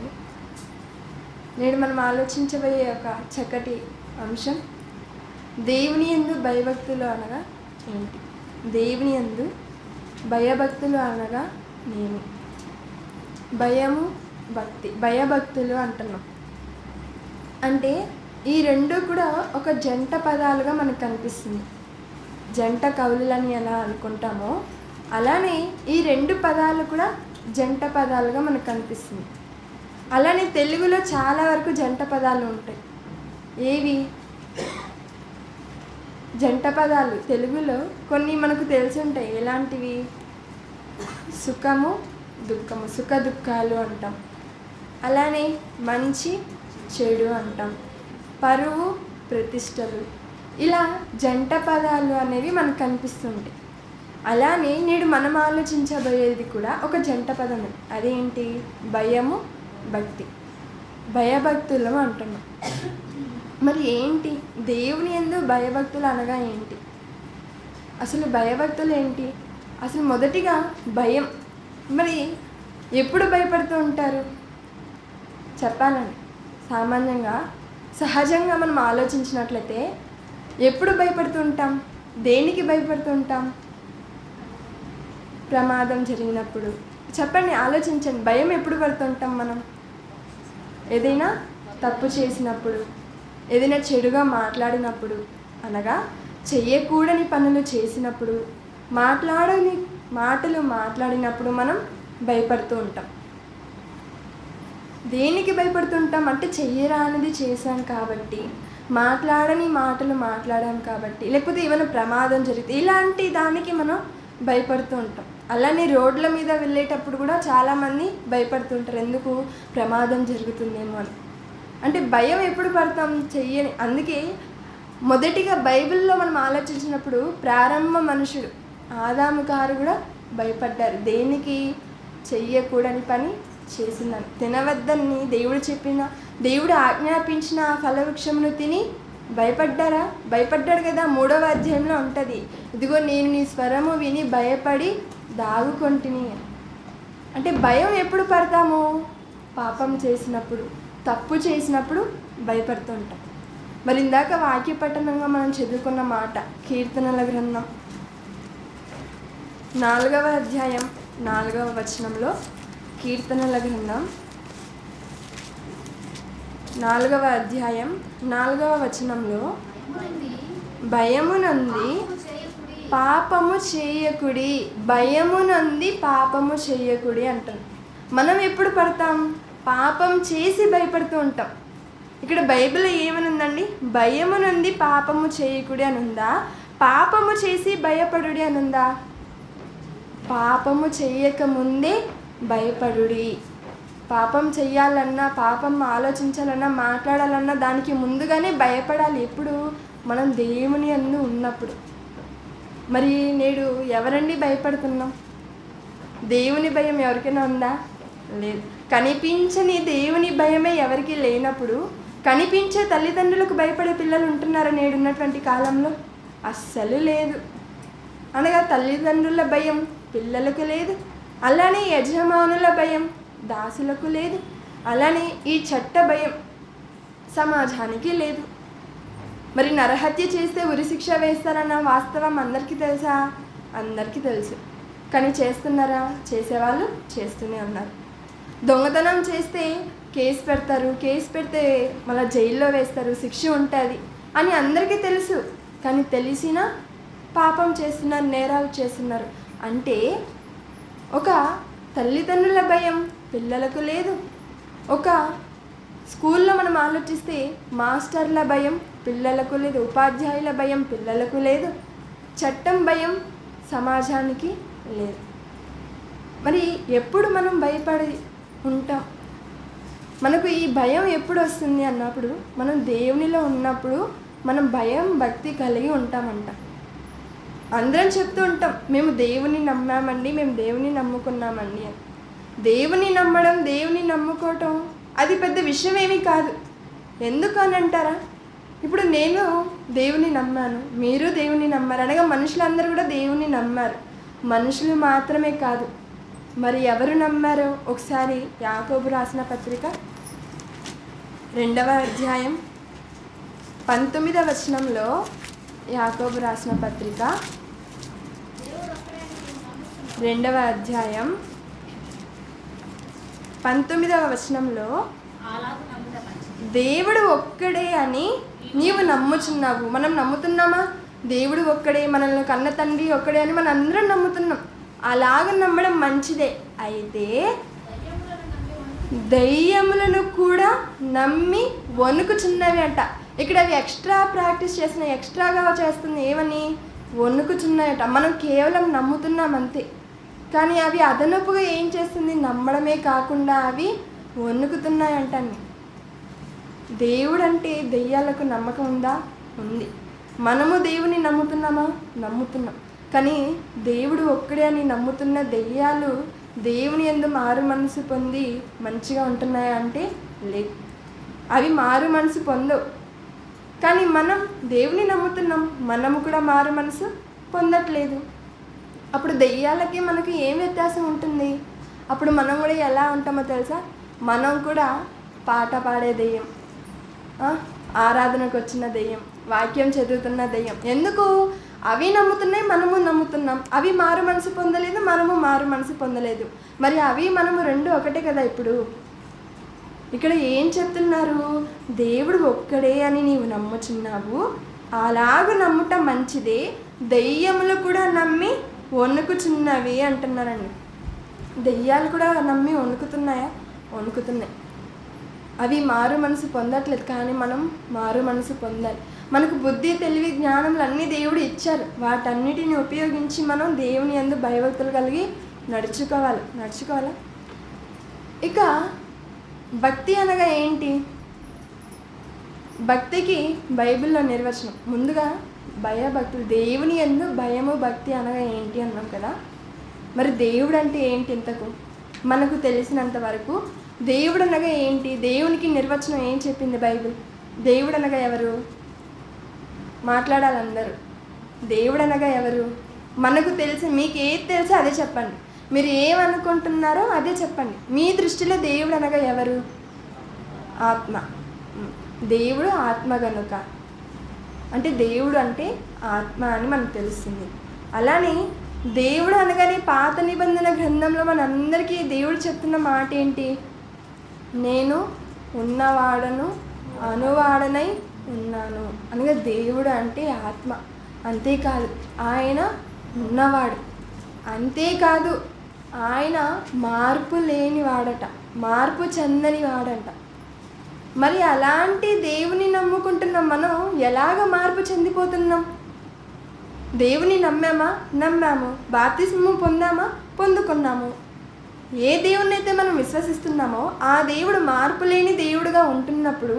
వందనాలు. నేడు మనం ఆలోచించబోయే ఒక చక్కటి అంశం, దేవుని యందు భయభక్తులు అనగా ఏంటి? దేవుని యందు భయభక్తులు అనగా నేను. భయము, భక్తి, భయభక్తులు అంటున్నాం. అంటే ఈ రెండు కూడా ఒక జంట పదాలుగా మనకు కనిపిస్తుంది. జంట కవులని ఎలా అనుకుంటామో అలానే ఈ రెండు పదాలు కూడా జంట పదాలుగా మనకు కనిపిస్తుంది. అలానే తెలుగులో చాలా వరకు జంట పదాలు ఉంటాయి. ఏవి జంట పదాలు? తెలుగులో కొన్ని మనకు తెలిసి ఉంటాయి. ఎలాంటివి? సుఖము, దుఃఖము, సుఖ దుఃఖాలు అంటాం. అలానే మంచి చెడు అంటాం. పరువు, ప్రతిష్టలు, ఇలా జంట పదాలు అనేవి మనకు కనిపిస్తుంటాయి. అలానే నేడు మనం ఆలోచించబోయేది కూడా ఒక జంట పదం. అదేంటి? భయము, భక్తి, భయభక్తులు అంటున్నాం. మరి ఏంటి దేవుని యందు భయభక్తులు అనగా ఏంటి? అసలు భయభక్తులు ఏంటి? అసలు మొదటిగా భయం. మరి ఎప్పుడు భయపడుతూ ఉంటారు చెప్పాలండి? సామాన్యంగా సహజంగా మనం ఆలోచించినట్లయితే ఎప్పుడు భయపడుతూ ఉంటాం? దేనికి భయపడుతూ ఉంటాం? ప్రమాదం జరిగినప్పుడు. చెప్పండి, ఆలోచించండి. భయం ఎప్పుడు పడుతుంటాం మనం? ఏదైనా తప్పు చేసినప్పుడు, ఏదైనా చెడుగా మాట్లాడినప్పుడు, అనగా చెయ్యకూడని పనులు చేసినప్పుడు, మాటలు మాట్లాడినప్పుడు మనం భయపడుతూ ఉంటాం. దేనికి భయపడుతుంటాం అంటే చెయ్యరానిది చేశాం కాబట్టి, మాట్లాడని మాటలు మాట్లాడాం కాబట్టి, లేకపోతే ఏమైనా ప్రమాదం జరిగితే ఇలాంటి దానికి మనం భయపడుతూ ఉంటాం. అలానే రోడ్ల మీద వెళ్ళేటప్పుడు కూడా చాలామంది భయపడుతుంటారు. ఎందుకు? ప్రమాదం జరుగుతుందేమో అని. అంటే భయం ఎప్పుడు పడతాం? చెయ్యని. అందుకే మొదటిగా బైబిల్లో మనం ఆలోచించినప్పుడు ప్రారంభ మనుషుడు ఆదాము గారు కూడా భయపడ్డారు. దేనికి? చెయ్యకూడని పని చేసిందని, తినవద్దని దేవుడు ఆజ్ఞాపించిన ఆ ఫలవృక్షమును తిని భయపడ్డారా? భయపడ్డాడు కదా. 3వ అధ్యాయంలో ఉంటుంది, ఇదిగో నేను నీ స్వరము విని భయపడి దాగుకొంటిని. అంటే భయం ఎప్పుడు పడతాము? పాపం చేసినప్పుడు, తప్పు చేసినప్పుడు భయపడుతూ ఉంటాం. మరి ఇందాక వాక్య పఠనంగా మనం చదువుకున్న మాట, కీర్తనల గ్రంథం 4వ అధ్యాయం 4వ వచనంలో, కీర్తనల గ్రంథం 4వ అధ్యాయం 4వ వచనంలో, భయమునంది పాపము చేయకుడి, భయమునంది పాపము చేయకుడి అంటారు. మనం ఎప్పుడు పడతాం? పాపం చేసి భయపడుతూ ఉంటాం. ఇక్కడ బైబిల్లో ఏమని ఉందండి? భయమునంది పాపము చేయకుడి అని ఉందా? పాపము చేసి భయపడుడి అని ఉందా? పాపము చేయకముందే భయపడుడి. పాపం చెయ్యాలన్నా, పాపం ఆలోచించాలన్నా, మాట్లాడాలన్నా దానికి ముందుగానే భయపడాలి. ఎప్పుడు? మనం దేవుని యందు ఉన్నప్పుడు. మరి నేడు ఎవరండి భయపడుతున్నాం? దేవుని భయం ఎవరికైనా ఉందా? లేదు. కనిపించని దేవుని భయమే ఎవరికి లేనప్పుడు కనిపించే తల్లిదండ్రులకు భయపడే పిల్లలు ఉంటున్నారా నేడున్నటువంటి కాలంలో? అస్సలు లేదు. అనగా తల్లిదండ్రుల భయం పిల్లలకు లేదు. అలానే యజమానుల భయం దాసులకు లేదు. అలానే ఈ చట్ట భయం సమాజానికి లేదు. మరి నరహత్య చేస్తే ఉరిశిక్ష వేస్తారన్న వాస్తవం అందరికీ తెలుసా? అందరికీ తెలుసు. కానీ చేస్తున్నారా? చేసేవాళ్ళు చేస్తూనే ఉన్నారు. దొంగతనం చేస్తే కేసు పెడతారు, కేసు పెడితే మళ్ళీ జైల్లో వేస్తారు, శిక్ష ఉంటుంది అని అందరికీ తెలుసు. కానీ తెలిసినా పాపం చేస్తున్నారు, నేరాలు చేస్తున్నారు. అంటే ఒక తల్లిదండ్రుల భయం పిల్లలకు లేదు. ఒక స్కూల్లో మనం ఆలోచిస్తే మాస్టర్ల భయం పిల్లలకు లేదు, ఉపాధ్యాయుల భయం పిల్లలకు లేదు, చట్టం భయం సమాజానికి లేదు. మరి ఎప్పుడు మనం భయపడి ఉంటాం? మనకు ఈ భయం ఎప్పుడు వస్తుంది అన్నప్పుడు, మనం దేవునిలో ఉన్నప్పుడు మనం భయం భక్తి కలిగి ఉంటామంట. అందరం చెప్తూ ఉంటాం, మేము దేవుని నమ్మామండి, మేము దేవుని నమ్ముకున్నామండి అని. దేవుని నమ్మడం, దేవుని నమ్ముకోవటం అది పెద్ద విషయం ఏమీ కాదు. ఎందుకు అని అంటారా? ఇప్పుడు నేను దేవుని నమ్మాను, మీరు దేవుని నమ్మారు అనగా మనుషులందరూ కూడా దేవుని నమ్మారు. మనుషులు మాత్రమే కాదు, మరి ఎవరు నమ్మారో ఒకసారి యాకోబు రాసిన పత్రిక 2వ అధ్యాయం 19వ వచనంలో, యాకోబు రాసిన పత్రిక 2వ అధ్యాయం 19వ వచనంలో, దేవుడు ఒక్కడే అని నీవు నమ్ముచున్నావు. మనం నమ్ముతున్నామా? దేవుడు ఒక్కడే, మనల్ని కన్న తండ్రి ఒక్కడే అని మనం అందరం నమ్ముతున్నాం. అలాగ నమ్మడం మంచిదే. అయితే దయ్యములను కూడా నమ్మి వణుకుచున్నవి అంట. ఇక్కడ అవి ఎక్స్ట్రా ప్రాక్టీస్ చేసిన, ఎక్స్ట్రాగా చేస్తుంది. ఏమని? వణుకుచున్నాయట. మనం కేవలం నమ్ముతున్నాం అంతే, కానీ అవి అదనపుగా ఏం చేస్తుంది? నమ్మడమే కాకుండా అవి వణుకుతున్నాయంటండి. దేవుడు అంటే దెయ్యాలకు నమ్మకం ఉందా? ఉంది. మనము దేవుని నమ్ముతున్నామా? నమ్ముతున్నాం. కానీ దేవుడు ఒక్కడే అని నమ్ముతున్న దెయ్యాలు దేవుని యందు మారు మనసు పొంది మంచిగా ఉంటున్నాయా అంటే లేదు, అవి మారు మనసు పొందవు. కానీ మనం దేవుని నమ్ముతున్నాం, మనము కూడా మారు మనసు పొందట్లేదు. అప్పుడు దెయ్యాలకి మనకి ఏం వ్యత్యాసం ఉంటుంది? అప్పుడు మనం కూడా ఎలా ఉంటామో తెలుసా? మనం కూడా పాట పాడే దెయ్యం, ఆరాధనకు వచ్చిన దెయ్యం, వాక్యం చదువుతున్న దెయ్యం. ఎందుకు? అవి నమ్ముతున్నాయి, మనము నమ్ముతున్నాం. అవి మారు మనసు పొందలేదు, మనము మారు మనసు పొందలేదు. మరి అవి మనము రెండు ఒకటే కదా. ఇప్పుడు ఇక్కడ ఏం చెప్తున్నారు? దేవుడు ఒక్కడే అని నీవు నమ్ముచున్నావు, అలాగ నమ్ముట మంచిదే, దెయ్యములు కూడా నమ్మి వణుకుచున్నవి అంటున్నారండి. దెయ్యాలు కూడా నమ్మి వణుకుతున్నాయా? వణుకుతున్నాయి. అవి మారు మనసు పొందట్లేదు, కానీ మనం మారు మనసు పొందాలి. మనకు బుద్ధి, తెలివి, జ్ఞానములు అన్నీ దేవుడు ఇచ్చారు. వాటన్నిటిని ఉపయోగించి మనం దేవుని యందు భయభక్తులు కలిగి నడుచుకోవాలా. ఇక భక్తి అనగా ఏంటి? భక్తికి బైబిల్లో నిర్వచనం. ముందుగా భయభక్తులు, దేవుని యందు భయము, భక్తి అనగా ఏంటి అన్నాం కదా. మరి దేవుడు అంటే ఏంటి? ఇంతకు మనకు తెలిసినంత వరకు దేవుడు అనగా ఏంటి? దేవునికి నిర్వచనం ఏం చెప్పింది బైబిల్? దేవుడు అనగా ఎవరు? మాట్లాడాలి అందరూ. దేవుడు అనగా ఎవరు? మనకు తెలిసి, మీకు ఏది తెలుసో అదే చెప్పండి. మీరు ఏమనుకుంటున్నారో అదే చెప్పండి. మీ దృష్టిలో దేవుడు అనగా ఎవరు? ఆత్మ. దేవుడు ఆత్మ గనుక అంటే దేవుడు అంటే ఆత్మ అని మనకు తెలుస్తుంది. అలానే దేవుడు అనగానే పాత నిబంధన గ్రంథంలో మనందరికీ దేవుడు చెప్తున్న మాట ఏంటి? నేను ఉన్నవాడను, అనువాడనై ఉన్నాను అనగా దేవుడు అంటే ఆత్మ. అంతేకాదు ఆయన ఉన్నవాడు, అంతేకాదు ఆయన మార్పు లేని వాడట, మార్పు చెందని వాడంట. మరి అలాంటి దేవుని నమ్ముకుంటున్నాం, మనం ఎలాగ మార్పు చెందిపోతున్నాం? దేవుని నమ్మాము, బాప్తిస్మము పొందామా? పొందుకున్నాము. ఏ దేవుణ్ణి అయితే మనం విశ్వసిస్తున్నామో ఆ దేవుడు మార్పు లేని దేవుడుగా ఉంటున్నప్పుడు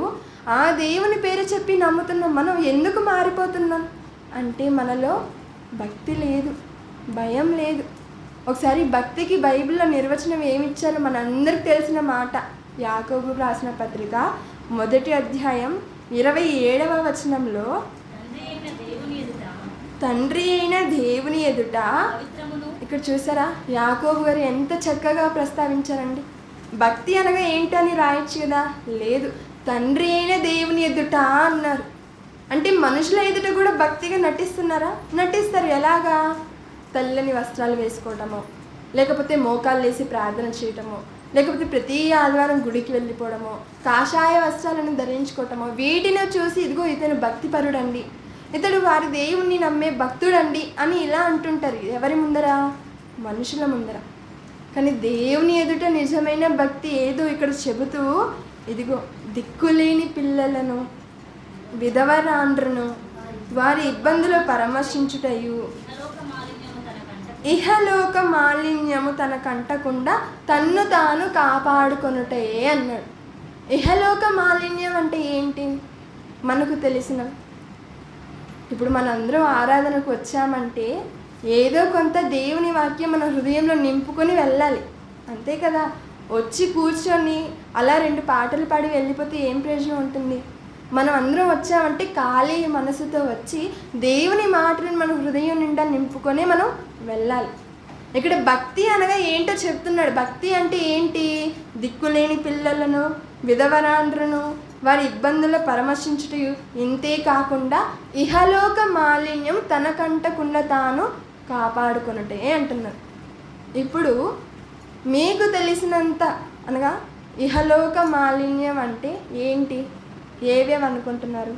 ఆ దేవుని పేరు చెప్పి నమ్ముతున్నాం. మనం ఎందుకు మారిపోతున్నాం అంటే మనలో భక్తి లేదు, భయం లేదు. ఒకసారి భక్తికి బైబిల్లో నిర్వచనం ఏమిచ్చారో మనందరికి తెలిసిన మాట. యాకోబు రాసిన పత్రిక 1వ అధ్యాయం 27వ వచనంలో, తండ్రి అయిన దేవుని ఎదుట, ఇక్కడ చూసారా యాకోబు గారు ఎంత చక్కగా ప్రస్తావించారండి. భక్తి అనగా ఏంటని రాయొచ్చు కదా, లేదు, తండ్రి అయిన దేవుని ఎదుట అన్నారు. అంటే మనుషుల ఎదుట కూడా భక్తిగా నటిస్తున్నారా? నటిస్తారు. ఎలాగా? తెల్లని వస్త్రాలు వేసుకోవటము, లేకపోతే మోకాళ్ళు వేసి ప్రార్థన చేయటము, లేకపోతే ప్రతి ఆదివారం గుడికి వెళ్ళిపోవడము, కాషాయ వస్త్రాలను ధరించుకోవటము. వీటిని చూసి ఇదిగో ఇతను భక్తిపరుడండి, ఇతడు వారి దేవుణ్ణి నమ్మే భక్తుడండి అని ఇలా అంటుంటారు. ఎవరి ముందర? మనుషుల ముందర. కానీ దేవుని ఎదుట నిజమైన భక్తి ఏదో ఇక్కడ చెబుతూ, ఇదిగో దిక్కులేని పిల్లలను, విధవరాండ్రను వారి ఇబ్బందులు పరామర్శించుటయు, ఇహలోక మాలిన్యము తనకంటకుండా తన్ను తాను కాపాడుకొనుటే అన్నాడు. ఇహలోక మాలిన్యం అంటే ఏంటి? మనకు తెలిసిన, ఇప్పుడు మనందరం ఆరాధనకు వచ్చామంటే ఏదో కొంత దేవుని వాక్యం మన హృదయంలో నింపుకొని వెళ్ళాలి, అంతే కదా. వచ్చి కూర్చొని అలా 2 పాటలు పాడి వెళ్ళిపోతే ఏం ప్రయోజనం ఉంటుంది? మనం అందరం వచ్చామంటే ఖాళీ మనసుతో వచ్చి దేవుని మాటలను మన హృదయం నిండా నింపుకొని మనం వెళ్ళాలి. ఇక్కడ భక్తి అనగా ఏంటో చెప్తున్నాడు. భక్తి అంటే ఏంటి? దిక్కులేని పిల్లలను, విధవరాండ్రను వారి ఇబ్బందుల పరామర్శించుట, ఇంతే కాకుండా ఇహలోక మాలిన్యం తనకంటకుండా తాను కాపాడుకున్నటే అంటున్నారు. ఇప్పుడు మీకు తెలిసినంత అనగా ఇహలోక మాలిన్యం అంటే ఏంటి? ఏవేవి అనుకుంటున్నారు?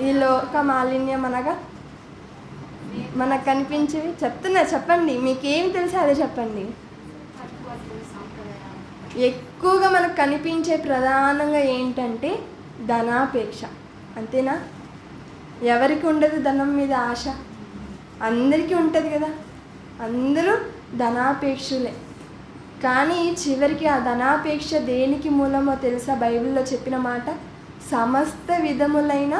ఈ లోక మాలిన్యం అనగా మనకు కనిపించేవి చెప్తున్నా, చెప్పండి. మీకేమి తెలిసి అదే చెప్పండి. ఎక్కువగా మనకు కనిపించే ప్రధానంగా ఏంటంటే ధనాపేక్ష. అంతేనా? ఎవరికి ఉండదు ధనం మీద ఆశ? అందరికీ ఉంటుంది కదా. అందరూ ధనాపేక్షలే. కానీ చివరికి ఆ ధనాపేక్ష దేనికి మూలమో తెలుసా? బైబిల్లో చెప్పిన మాట, సమస్త విధములైన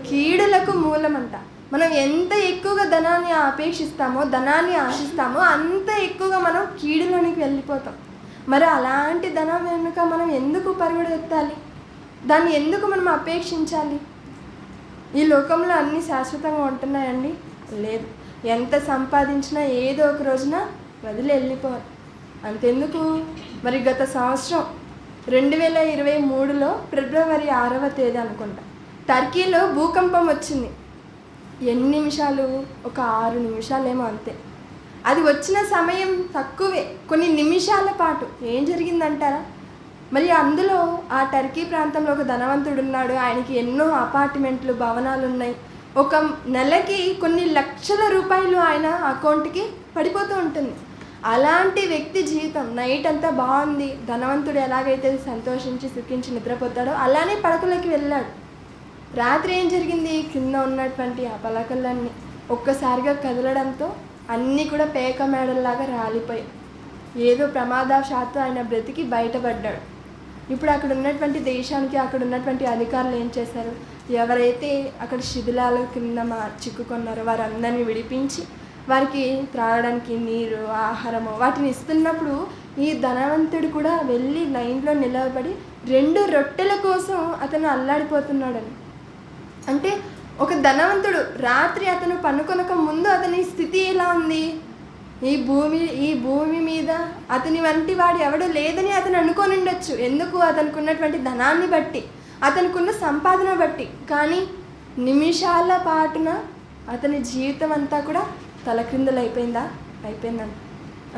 కీడులకు మూలమంట. మనం ఎంత ఎక్కువగా ధనాన్ని అపేక్షిస్తామో, ధనాన్ని ఆశిస్తామో, అంత ఎక్కువగా మనం కీడులోనికి వెళ్ళిపోతాం. మరి అలాంటి ధనం వెనుక మనం ఎందుకు పరుగుడెత్తాలి? దాన్ని ఎందుకు మనం అపేక్షించాలి? ఈ లోకంలో అన్నీ శాశ్వతంగా ఉంటున్నాయండి? లేదు. ఎంత సంపాదించినా ఏదో ఒక రోజున వదిలి వెళ్ళిపోవాలి. అంతెందుకు? మరి గత సంవత్సరం 2023లో ఫిబ్రవరి 6వ తేదీ అనుకుంటా, టర్కీలో భూకంపం వచ్చింది. ఎన్ని నిమిషాలు? ఒక 6 నిమిషాలేమో, అంతే. అది వచ్చిన సమయం తక్కువే, కొన్ని నిమిషాల పాటు. ఏం జరిగిందంటారా? మరి అందులో ఆ టర్కీ ప్రాంతంలో ఒక ధనవంతుడు ఉన్నాడు. ఆయనకి ఎన్నో అపార్ట్మెంట్లు, భవనాలు ఉన్నాయి. ఒక నెలకి కొన్ని లక్షల రూపాయలు ఆయన అకౌంట్కి పడిపోతూ ఉంటుంది. అలాంటి వ్యక్తి జీవితం నైట్ అంతా బాగుంది. ధనవంతుడు ఎలాగైతే సంతోషించి సుఖించి నిద్రపోతాడో అలానే పడకలోకి వెళ్ళాడు. రాత్రి ఏం జరిగింది? కింద ఉన్నటువంటి ఆ పలకలన్నీ ఒక్కసారిగా కదలడంతో అన్నీ కూడా పేక మేడల్లాగా రాలిపోయాయి. ఏదో ప్రమాదవశాత్తు ఆయన బ్రతికి బయటపడ్డాడు. ఇప్పుడు అక్కడ ఉన్నటువంటి దేశానికి, అక్కడ ఉన్నటువంటి అధికారులు ఏం చేశారు? ఎవరైతే అక్కడ శిథిలాల కింద చిక్కుకున్నారో వారందరినీ విడిపించి వారికి త్రాగడానికి నీరు, ఆహారము వాటిని ఇస్తున్నప్పుడు ఈ ధనవంతుడు కూడా వెళ్ళి లైన్లో నిలబడి 2 రొట్టెల కోసం అతను అల్లాడిపోతున్నాడని. అంటే ఒక ధనవంతుడు రాత్రి అతను పనుకొనక ముందు అతని స్థితి ఎలా ఉంది? ఈ భూమి మీద అతని వంటి వాడు ఎవడో లేదని అతను అనుకొని ఉండొచ్చు. ఎందుకు? అతనికి ఉన్నటువంటి ధనాన్ని బట్టి, అతనికున్న సంపాదన బట్టి. కానీ నిమిషాల పాటున అతని జీవితం అంతా కూడా తలక్రిందులు అయిపోయిందా? అయిపోయిందంట.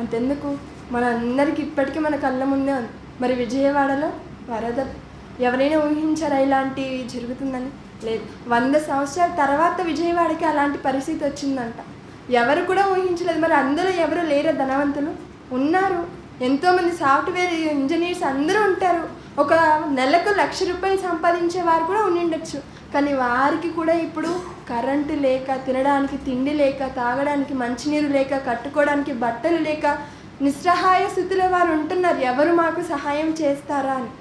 అంతెందుకు, మనందరికి ఇప్పటికీ మన కళ్ళ ముందే ఉంది. మరి విజయవాడలో వరద ఎవరైనా ఊహించారా ఇలాంటివి జరుగుతుందని? లేదు. 100 సంవత్సరాల తర్వాత విజయవాడకి అలాంటి పరిస్థితి వచ్చిందంట. ఎవరు కూడా ఊహించలేదు. మరి అందులో ఎవరు లేరా ధనవంతులు? ఉన్నారు. ఎంతోమంది సాఫ్ట్వేర్ ఇంజనీర్స్ అందరూ ఉంటారు. ఒక నెలకు 1,00,000 రూపాయలు సంపాదించే వారు కూడా ఉండిండొచ్చు. కానీ వారికి కూడా ఇప్పుడు కరెంటు లేక, తినడానికి తిండి లేక, తాగడానికి మంచినీరు లేక, కట్టుకోవడానికి బట్టలు లేక నిస్సహాయ స్థితిలో వారు ఉంటున్నారు. ఎవరు మాకు సహాయం చేస్తారా అని.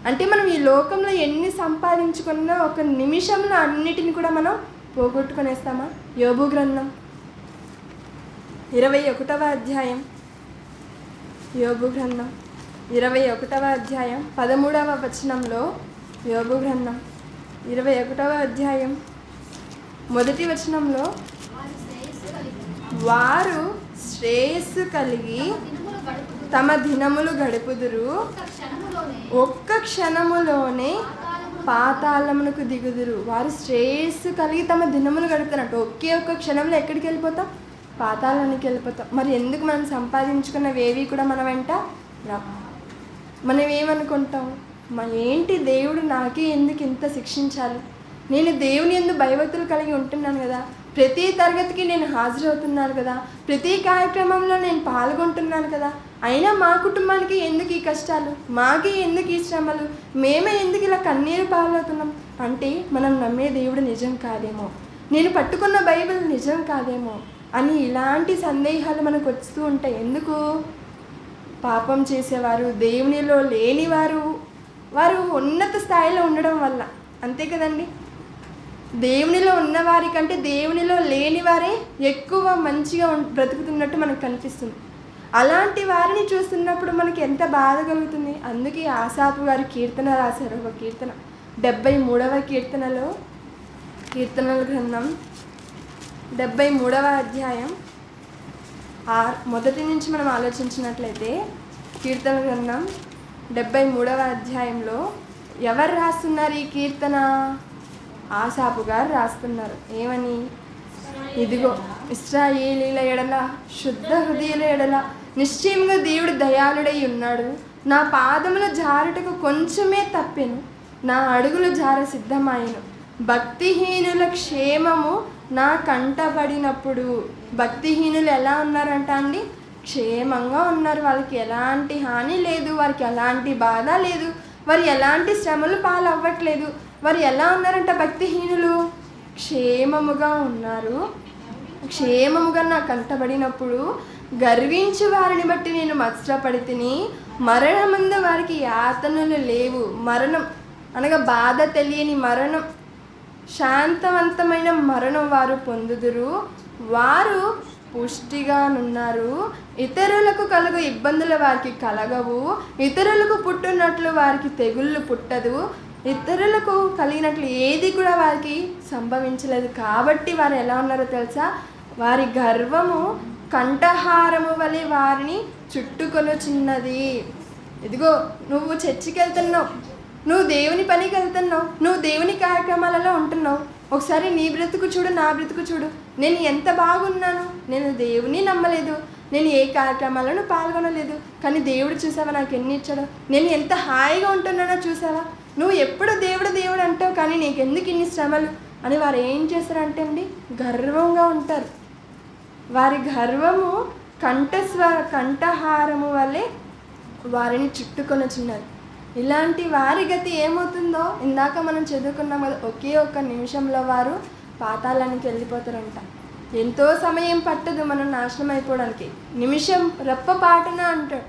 అంటే మనం ఈ లోకంలో ఎన్ని సంపాదించుకున్నా ఒక నిమిషంలో అన్నిటిని కూడా మనం పోగొట్టుకునేస్తామా? యోబు గ్రంథం 21వ అధ్యాయం, యోబు గ్రంథం 21వ అధ్యాయం 13వ వచనంలో, యోబు గ్రంథం 21వ అధ్యాయం 1వ వచనంలో, వారు శ్రేయస్సు కలిగి తమ దినములు గడుపుదురు, ఒక్క క్షణములోనే పాతాళమునకు దిగుదురు. వారు శ్రేయస్సు కలిగి తమ దినములు గడుపుతున్నట్టు ఒకే ఒక్క క్షణంలో ఎక్కడికి వెళ్ళిపోతాం? పాతాళానికి వెళ్ళిపోతాం. మరి ఎందుకు మనం సంపాదించుకున్నవేవి కూడా మన వెంట రా? మనం ఏమనుకుంటాం? ఏంటి దేవుడు నాకే ఎందుకు ఇంత శిక్షించాలి? నేను దేవుని యందు భయభక్తులు కలిగి ఉంటున్నాను కదా, ప్రతి తరగతికి నేను హాజరవుతున్నాను కదా, ప్రతి కార్యక్రమంలో నేను పాల్గొంటున్నాను కదా, అయినా మా కుటుంబానికి ఎందుకు ఈ కష్టాలు, మాకే ఎందుకు ఈ శ్రమలు, మేమే ఎందుకు ఇలా కన్నీరు పాలవుతున్నాం? అంటే మనం నమ్మే దేవుడు నిజం కాదేమో, నేను పట్టుకున్న బైబిల్ నిజం కాదేమో అని ఇలాంటి సందేహాలు మనకు వస్తూ ఉంటాయి. ఎందుకు? పాపం చేసేవారు, దేవునిలో లేనివారు, వారు ఉన్నత స్థాయిలో ఉండడం వల్ల. అంతే కదండి. దేవునిలో ఉన్నవారి కంటే దేవునిలో లేని వారే ఎక్కువ మంచిగా బ్రతుకుతున్నట్టు మనకు కనిపిస్తుంది. అలాంటి వారిని చూస్తున్నప్పుడు మనకి ఎంత బాధ కలుగుతుంది. అందుకే ఆసాపు గారు కీర్తన రాశారు. ఒక కీర్తన 73వ కీర్తనలో, కీర్తనల గ్రంథం 73వ అధ్యాయం మొదటి నుంచి మనం ఆలోచించినట్లయితే కీర్తన గ్రంథం 73వ అధ్యాయంలో ఎవరు రాస్తున్నారు ఈ కీర్తన? ఆసాపు గారు రాస్తున్నారు. ఏమని? ఇదిగో ఇశ్రాయేలీల ఎడల శుద్ధ హృదయుల ఎడల నిశ్చయంగా దేవుడు దయాళుడై ఉన్నాడు. నా పాదముల జారుటకు కొంచెమే తప్పెను, నా అడుగుల జార సిద్ధమాయను. భక్తిహీనుల క్షేమము నా కంటబడినప్పుడు. భక్తిహీనులు ఎలా ఉన్నారంట అండి? క్షేమంగా ఉన్నారు. వాళ్ళకి ఎలాంటి హాని లేదు, వారికి ఎలాంటి బాధ లేదు, వారు ఎలాంటి శ్రమలు పాలవ్వట్లేదు. వారు ఎలా ఉన్నారంట? భక్తిహీనులు క్షేమముగా ఉన్నారు. క్షేమముగా నాకు కంటబడినప్పుడు గర్వించు వారిని బట్టి నేను మత్సరపడి తిని, మరణమందు వారికి యాతనలు లేవు. మరణం అనగా బాధ తెలియని మరణం, శాంతవంతమైన మరణం వారు పొందుదురు. వారు పుష్టిగానున్నారు. ఇతరులకు కలుగు ఇబ్బందులు వారికి కలగవు. ఇతరులకు పుట్టున్నట్లు వారికి తెగుళ్ళు పుట్టదు. ఇతరులకు కలిగినట్లు ఏది కూడా వారికి సంభవించలేదు. కాబట్టి వారు ఎలా ఉన్నారో తెలుసా? వారి గర్వము కంఠహారము వలె వారిని చుట్టుకొనుచున్నది. ఇదిగో నువ్వు చర్చికి వెళ్తున్నావు, నువ్వు దేవుని పనికి వెళ్తున్నావు, నువ్వు దేవుని కార్యక్రమాలలో ఉంటున్నావు. ఒకసారి నీ బ్రతుకు చూడు, నా బ్రతుకు చూడు. నేను ఎంత బాగున్నాను, నేను దేవుని నమ్మలేదు, నేను ఏ కార్యక్రమాలను పాల్గొనలేదు, కానీ దేవుడు చూసావా నాకు ఎన్ని ఇచ్చాడో, నేను ఎంత హాయిగా ఉంటున్నానో చూసావా. నువ్వు ఎప్పుడు దేవుడు దేవుడు అంటావు, కానీ నీకు ఎందుకు ఇన్ని శ్రమలు అని వారు ఏం చేస్తారంటే అండి, గర్వంగా ఉంటారు. వారి గర్వము కంఠహారము వల్లే వారిని చుట్టుకొనుచున్నారు. ఇలాంటి వారి గతి ఏమవుతుందో ఇందాక మనం చదువుకున్నాం కదా, ఒకే ఒక్క నిమిషంలో వారు పాతాళానికి వెళ్ళిపోతారంట. ఎంతో సమయం పట్టదు మనం నాశనం అయిపోవడానికి, నిమిషం రెప్పపాటున అంటాడు.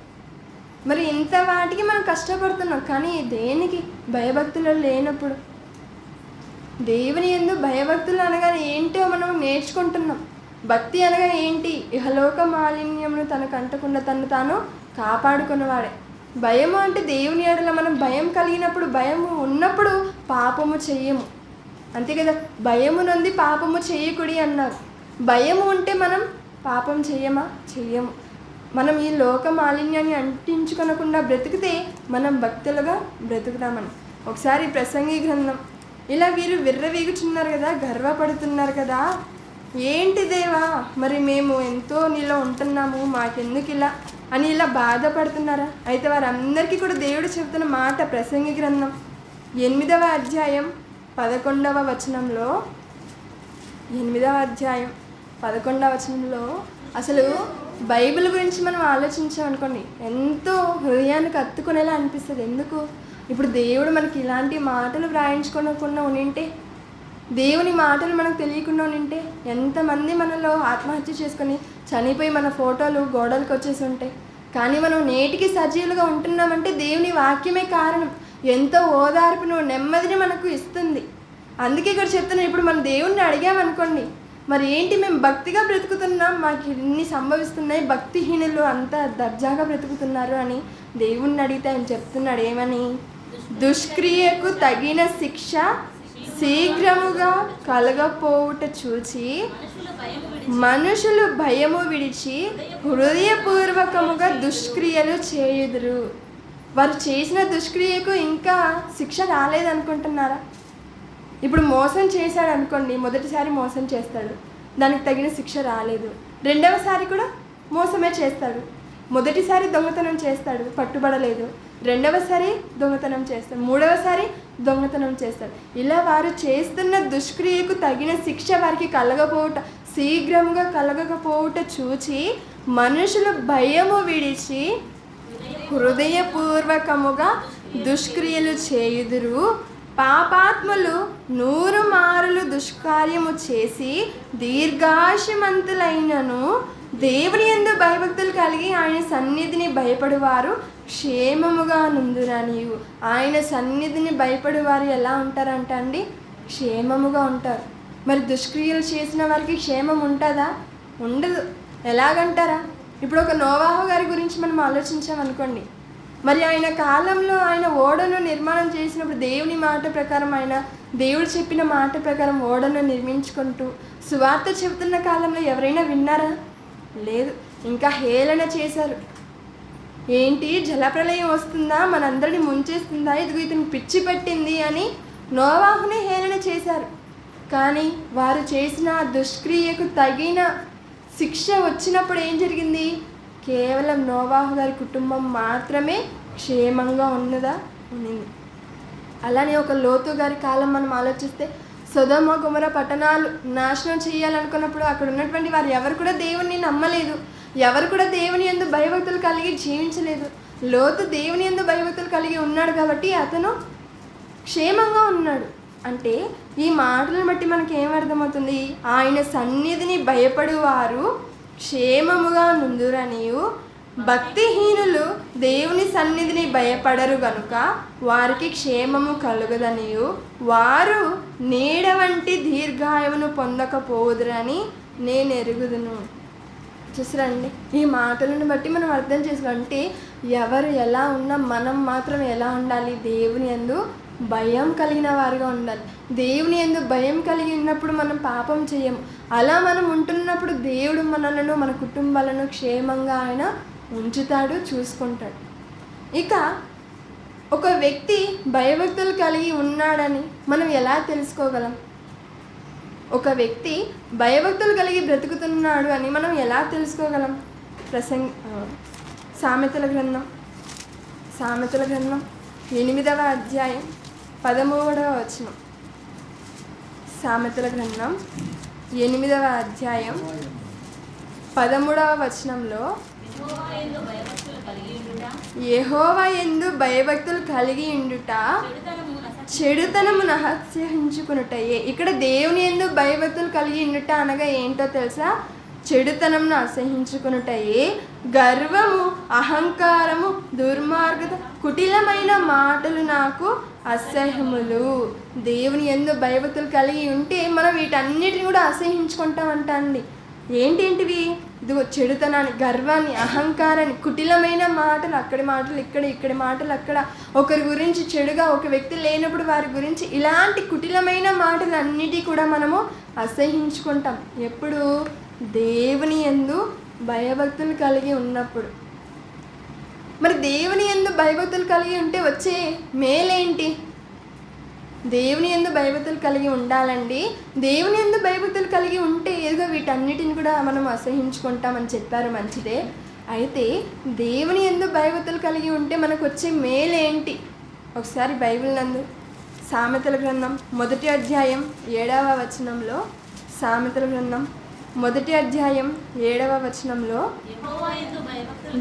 మరి ఇంత వాటికి మనం కష్టపడుతున్నాం, కానీ దేనికి? భయభక్తులు లేనప్పుడు. దేవుని యందు భయభక్తులు అనగానే ఏంటో మనం నేర్చుకుంటున్నాం. భక్తి అనగా ఏంటి? ఇహలోక మాలిన్యమును తనకు అంటకుండా తను తాను కాపాడుకున్నవాడే. భయము అంటే దేవుని ఎడల మనం భయం కలిగినప్పుడు, భయము ఉన్నప్పుడు పాపము చెయ్యము, అంతే కదా. భయము నుండి పాపము చేయకుడి అన్నారు. భయము ఉంటే మనం పాపం చెయ్యమా? చెయ్యము. మనం ఈ లోక మాలిన్యాన్ని అంటించుకొనకుండా బ్రతికితే మనం భక్తులుగా బ్రతుకుతామని. ఒకసారి ప్రసంగి గ్రంథం, ఇలా వీరు విర్రవీగుచున్నారు కదా, గర్వపడుతున్నారు కదా, ఏంటి దేవా మరి మేము ఎంతో నీలో ఉంటున్నాము, మాకెందుకు ఇలా అని ఇలా బాధపడుతున్నారా? అయితే వారందరికీ కూడా దేవుడు చెబుతున్న మాట ప్రసంగి గ్రంథం 8వ అధ్యాయం 11వ వచనంలో, 8వ అధ్యాయం 11వ వచనంలో అసలు బైబిల్ గురించి మనం ఆలోచించామనుకోండి, ఎంతో హృదయానికి హత్తుకునేలా అనిపిస్తుంది. ఎందుకు? ఇప్పుడు దేవుడు మనకి ఇలాంటి మాటలు వ్రాయించుకోకుండా ఉంటే, దేవుని మాటలు మనకు తెలియకుండా ఉంటే, ఎంతమంది మనలో ఆత్మహత్య చేసుకొని చనిపోయి మన ఫోటోలు గోడలకు వచ్చేసి ఉంటాయి. కానీ మనం నేటికి సజీవులుగా ఉంటున్నామంటే దేవుని వాక్యమే కారణం. ఎంతో ఓదార్పును, నెమ్మదిని మనకు ఇస్తుంది. అందుకే ఇక్కడ చెప్తున్నాను, ఇప్పుడు మనం దేవుణ్ణి అడిగామనుకోండి, మరి ఏంటి మేము భక్తిగా బ్రతుకుతున్నాం, మాకు ఇన్ని సంభవిస్తున్నాయి, భక్తిహీనులు అంతా దర్జాగా బ్రతుకుతున్నారు అని దేవుణ్ణి అడిగితే ఆయన చెప్తున్నాడు ఏమని? దుష్క్రియకు తగిన శిక్ష శీఘ్రముగా కలగపోవుట చూచి మనుషులు భయము విడిచి హృదయపూర్వకముగా దుష్క్రియలు చేయుదురు. వారు చేసిన దుష్క్రియకు ఇంకా శిక్ష రాలేదనుకుంటున్నారా? ఇప్పుడు మోసం చేశాడు అనుకోండి, మొదటిసారి మోసం చేస్తాడు, దానికి తగిన శిక్ష రాలేదు. రెండవసారి కూడా మోసమే చేస్తాడు. మొదటిసారి దొంగతనం చేస్తాడు, పట్టుబడలేదు. రెండవసారి దొంగతనం చేస్తాడు, మూడవసారి దొంగతనం చేస్తాడు. ఇలా వారు చేస్తున్న దుష్క్రియకు తగిన శిక్ష వారికి కలగపోవుట, శీఘ్రంగా కలగకపోవుట చూచి మనుషులు భయము విడిచి హృదయపూర్వకముగా దుష్క్రియలు చేయుదురు. పాపాత్ములు 100 మారులు దుష్కార్యము చేసి దీర్ఘాయుమంతులైనను దేవుని యందు భయభక్తులు కలిగి ఆయన సన్నిధిని భయపడువారు క్షేమముగా నుందురా. నీవు ఆయన సన్నిధిని భయపడేవారు ఎలా ఉంటారంట అండి? క్షేమముగా ఉంటారు. మరి దుష్క్రియలు చేసిన వారికి క్షేమం ఉంటుందా? ఉండదు. ఎలాగంటారా? ఇప్పుడు ఒక నోవాహు గారి గురించి మనం ఆలోచించామనుకోండి, మరి ఆయన కాలంలో ఆయన ఓడను నిర్మాణం చేసినప్పుడు దేవుని మాట ప్రకారం ఆయన దేవుడు చెప్పిన మాట ప్రకారం ఓడను నిర్మించుకుంటూ సువార్త చెబుతున్న కాలంలో ఎవరైనా విన్నారా? లేదు. ఇంకా హేళన చేశారు. ఏంటి, జలప్రలయం వస్తుందా, మనందరినీ ముంచేస్తుందా, ఇదిగో ఇతను పిచ్చి పట్టింది అని నోవాహుని హేళన చేశారు. కానీ వారు చేసిన దుష్క్రియకు తగిన శిక్ష వచ్చినప్పుడు ఏం జరిగింది? కేవలం నోవాహు గారి కుటుంబం మాత్రమే క్షేమంగా ఉన్నదా? ఉన్నింది. అలానే ఒక లోతు గారి కాలం మనం ఆలోచిస్తే సొదొమ గొమొర పట్టణాలు నాశనం చేయాలనుకున్నప్పుడు అక్కడ ఉన్నటువంటి వారు ఎవరు కూడా దేవుని నమ్మలేదు. ఎవరు కూడా దేవుని యందు భయభక్తులు కలిగి జీవించలేదు. లోతు దేవుని యందు భయభక్తులు కలిగి ఉన్నాడు కాబట్టి అతను క్షేమంగా ఉన్నాడు. అంటే ఈ మాటలను బట్టి మనకి ఏం అర్థమవుతుంది? ఆయన సన్నిధిని భయపడువారు క్షేమముగా నుందురనియు, భక్తిహీనులు దేవుని సన్నిధిని భయపడరు గనుక వారికి క్షేమము కలుగదనియు, వారు నీడ వంటి దీర్ఘాయువును పొందకపోదురని నేను ఎరుగుదును. చూసారండి, ఈ మాటలను బట్టి మనం అర్థం చేసుకోవాలంటే ఎవరు ఎలా ఉన్నా మనం మాత్రం ఎలా ఉండాలి? దేవుని యందు భయం కలిగిన వారుగా ఉండాలి. దేవుని యందు భయం కలిగి ఉన్నప్పుడు మనం పాపం చేయము. అలా మనం ఉంటున్నప్పుడు దేవుడు మనలను మన కుటుంబాలను క్షేమంగా ఆయన ఉంచుతాడు, చూసుకుంటాడు. ఇక ఒక వ్యక్తి భయభక్తులు కలిగి ఉన్నాడని మనం ఎలా తెలుసుకోగలం? ఒక వ్యక్తి భయభక్తులు కలిగి బ్రతుకుతున్నాడు అని మనం ఎలా తెలుసుకోగలం? సామెతల గ్రంథం 8వ అధ్యాయం 13వ వచనం. సామెతల గ్రంథం 8వ అధ్యాయం 13వ వచనంలో యెహోవా యందు భయభక్తులు కలిగి ఉండుట చెడుతనమును అసహ్యించుకొనుటయే. ఇక్కడ దేవుని యందు భయభక్తులు కలిగి ఉండుట అనగా ఏంటో తెలుసా? చెడుతనమును అసహ్యించుకొనుటయే, గర్వము, అహంకారము, దుర్మార్గత, కుటిలమైన మాటలు నాకు అసహ్యములు. దేవుని యందు భయభక్తులు కలిగి ఉంటే మనం వీటన్నిటిని కూడా అసహ్యించుకుంటామంట అండి. ఏంటేంటివి? ఇదిగో చెడుతనాన్ని, గర్వాన్ని, అహంకారాన్ని, కుటిలమైన మాటలు, అక్కడి మాటలు ఇక్కడ, ఇక్కడి మాటలు అక్కడ, ఒకరి గురించి చెడుగా, ఒక వ్యక్తి లేనప్పుడు వారి గురించి, ఇలాంటి కుటిలమైన మాటలు అన్నిటి కూడా మనము అసహ్యించుకుంటాం. ఎప్పుడు? దేవుని యందు భయభక్తులు కలిగి ఉన్నప్పుడు. మరి దేవుని యందు భయభక్తులు కలిగి ఉంటే వచ్చే మేలేంటి? దేవుని యందు భయభక్తులు కలిగి ఉండాలండి. దేవుని యందు భయభక్తులు కలిగి ఉంటే ఏదో వీటన్నిటిని కూడా మనం అసహించుకుంటామని చెప్పారు, మంచిదే. అయితే దేవుని యందు భయభక్తులు కలిగి ఉంటే మనకు వచ్చే మేలేంటి? ఒకసారి బైబిల్ నందు సామెతల గ్రంథం 1వ అధ్యాయం 7వ వచనంలో, సామెతల గ్రంథం 1వ అధ్యాయం 7వ వచనంలో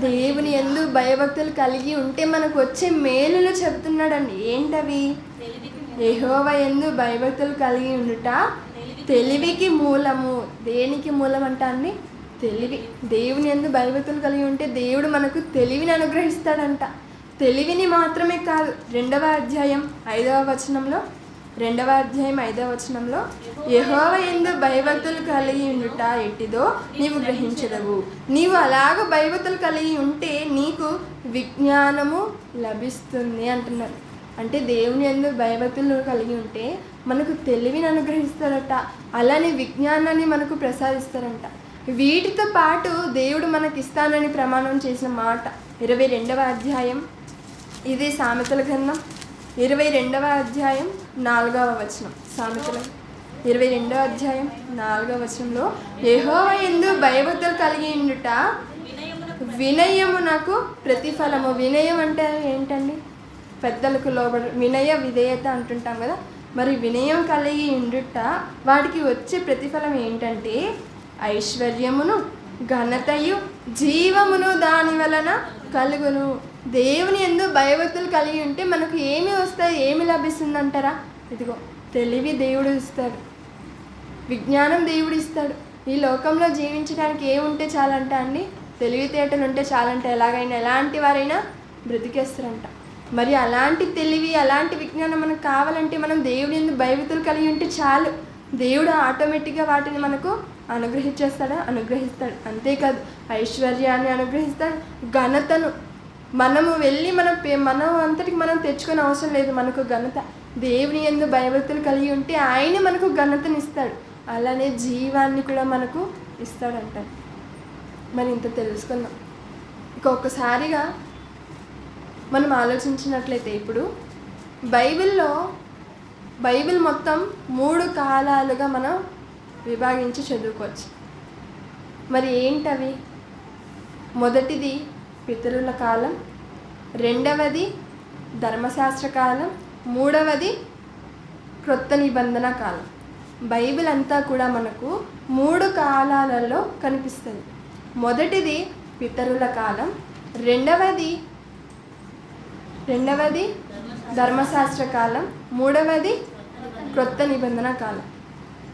దేవుని యందు భయభక్తులు కలిగి ఉంటే మనకు వచ్చే మేలులు చెప్తున్నాడండి. ఏంటవి? యెహోవా యందు భయభక్తులు కలిగి ఉండుట తెలివికి మూలము. దేనికి మూలం అంట అండి? తెలివి. దేవుని యందు భయభక్తులు కలిగి ఉంటే దేవుడు మనకు తెలివిని అనుగ్రహిస్తాడంట. తెలివిని మాత్రమే కాదు, 2వ అధ్యాయం 5వ వచనంలో, 2వ అధ్యాయం 5వ వచనంలో, యెహోవా యందు భయభక్తులు కలిగి ఉండుట ఎట్టిదో నీవు గ్రహించదవు. నీవు అలాగ భయభక్తులు కలిగి ఉంటే నీకు విజ్ఞానము లభిస్తుంది అంటున్నారు. అంటే దేవుని యందు భయభక్తులు కలిగి ఉంటే మనకు తెలివిని అనుగ్రహిస్తారట, అలానే విజ్ఞానాన్ని మనకు ప్రసాదిస్తారంట. వీటితో పాటు దేవుడు మనకి ఇస్తానని ప్రమాణం చేసిన మాట 22వ అధ్యాయం, ఇది సామెతల గ్రంథం 22వ అధ్యాయం 4వ వచనం. సామెతల 22వ అధ్యాయం 4వ వచనంలో, యెహోవా యందు భయభక్తులు కలిగి ఉండుట వినయమునకు ప్రతిఫలము. వినయం అంటే ఏంటండి? పెద్దలకు లోబడి, వినయ విధేయత అంటుంటాం కదా. మరి వినయం కలిగి ఉండుట వాటికి వచ్చే ప్రతిఫలం ఏంటంటే ఐశ్వర్యమును, ఘనతయు, జీవమును దాని వలన కలుగును. దేవుని యందు భయభక్తులు కలిగి ఉంటే మనకు ఏమి వస్తాయి, ఏమి లభిస్తుంది అంటారా? ఇదిగో తెలివి దేవుడు ఇస్తాడు, విజ్ఞానం దేవుడు ఇస్తాడు. ఈ లోకంలో జీవించడానికి ఏముంటే చాలంట అండి? తెలివితేటలు ఉంటే చాలంట. ఎలాగైనా ఎలాంటి వారైనా బ్రతికేస్తారంట. మరి అలాంటి తెలివి, అలాంటి విజ్ఞానం మనకు కావాలంటే మనం దేవుని యందు భయభక్తులు కలిగి ఉంటే చాలు. దేవుడు ఆటోమేటిక్గా వాటిని మనకు అనుగ్రహిస్తాడు. అంతేకాదు ఐశ్వర్యాన్ని అనుగ్రహిస్తాడు, ఘనతను, మనము వెళ్ళి మనం అంతటికి మనం తెచ్చుకునే అవసరం లేదు. మనకు ఘనత దేవుని యందు భయభక్తులు కలిగి ఉంటే ఆయన మనకు ఘనతనిస్తాడు. అలానే జీవాన్ని కూడా మనకు ఇస్తాడంట. మరి ఇంత తెలుసుకుందాం. ఒక్కసారిగా మనం ఆలోచించినట్లయితే ఇప్పుడు బైబిల్ మొత్తం 3 కాలాలుగా మనం విభాగించి చదువుకోవచ్చు. మరి ఏంటవి? మొదటిది పితరుల కాలం, రెండవది ధర్మశాస్త్ర కాలం, మూడవది క్రొత్త నిబంధన కాలం. బైబిల్ అంతా కూడా మనకు 3 కాలాలలో కనిపిస్తుంది. మొదటిది పితరుల కాలం, రెండవది ధర్మశాస్త్ర కాలం, మూడవది క్రొత్త నిబంధన కాలం.